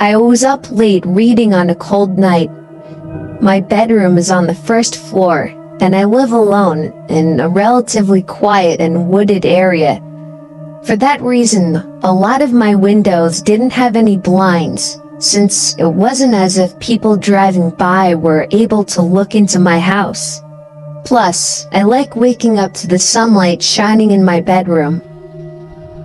I was up late reading on a cold night. My bedroom is on the first floor, and I live alone in a relatively quiet and wooded area. For that reason, a lot of my windows didn't have any blinds, since it wasn't as if people driving by were able to look into my house. Plus, I like waking up to the sunlight shining in my bedroom.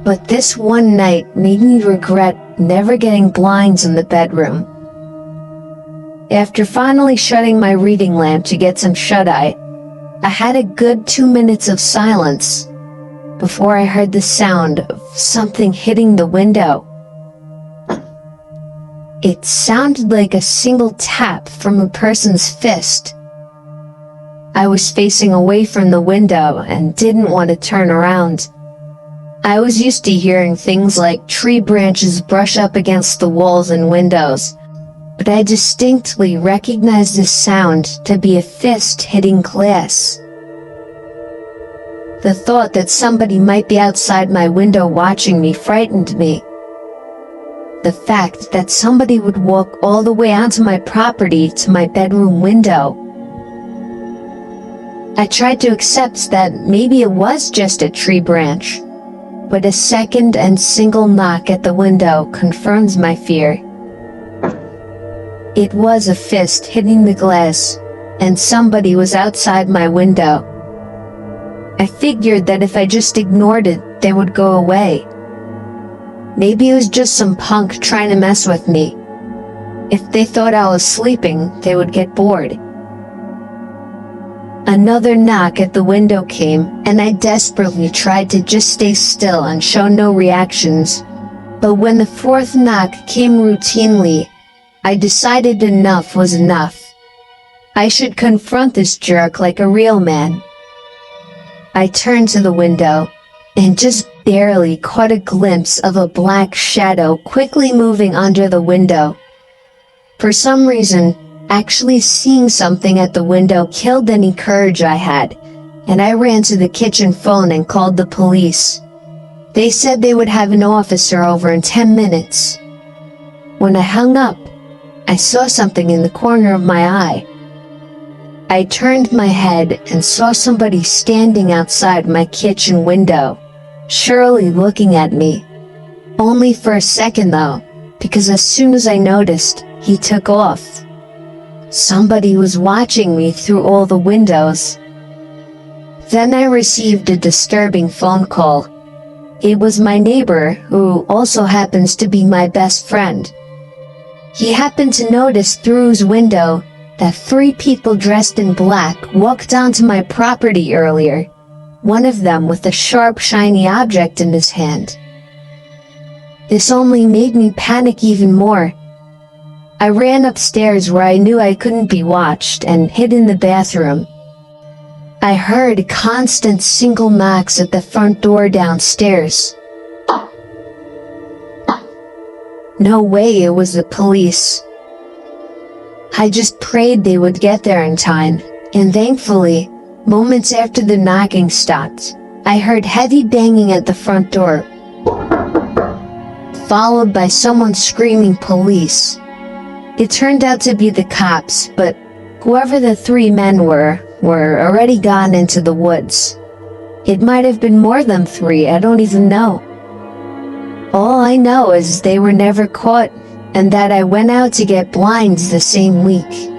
But this one night made me regret never getting blinds in the bedroom. After finally shutting my reading lamp to get some shut-eye, I had a good 2 minutes of silence before I heard the sound of something hitting the window. It sounded like a single tap from a person's fist. I was facing away from the window and didn't want to turn around. I was used to hearing things like tree branches brush up against the walls and windows, but I distinctly recognized this sound to be a fist hitting glass. The thought that somebody might be outside my window watching me frightened me. The fact that somebody would walk all the way onto my property to my bedroom window. I tried to accept that maybe it was just a tree branch, but a second and single knock at the window confirms my fear. It was a fist hitting the glass, and somebody was outside my window. I figured that if I just ignored it, they would go away. Maybe it was just some punk trying to mess with me. If they thought I was sleeping, they would get bored. Another knock at the window came, and I desperately tried to just stay still and show no reactions. But when the fourth knock came routinely, I decided enough was enough. I should confront this jerk like a real man. I turned to the window, and just barely caught a glimpse of a black shadow quickly moving under the window. For some reason, actually seeing something at the window killed any courage I had, and I ran to the kitchen phone and called the police. They said they would have an officer over in 10 minutes. When I hung up, I saw something in the corner of my eye. I turned my head and saw somebody standing outside my kitchen window, surely looking at me. Only for a second though, because as soon as I noticed, he took off. Somebody was watching me through all the windows. Then I received a disturbing phone call. It was my neighbor, who also happens to be my best friend. He happened to notice through his window that 3 people dressed in black walked onto my property earlier, one of them with a sharp, shiny object in his hand. This only made me panic even more. I ran upstairs where I knew I couldn't be watched and hid in the bathroom. I heard constant single knocks at the front door downstairs. No way it was the police. I just prayed they would get there in time, and thankfully, moments after the knocking stopped, I heard heavy banging at the front door, followed by someone screaming police. It turned out to be the cops, but whoever the 3 men were already gone into the woods. It might have been more than 3, I don't even know. All I know is they were never caught, and that I went out to get blinds the same week.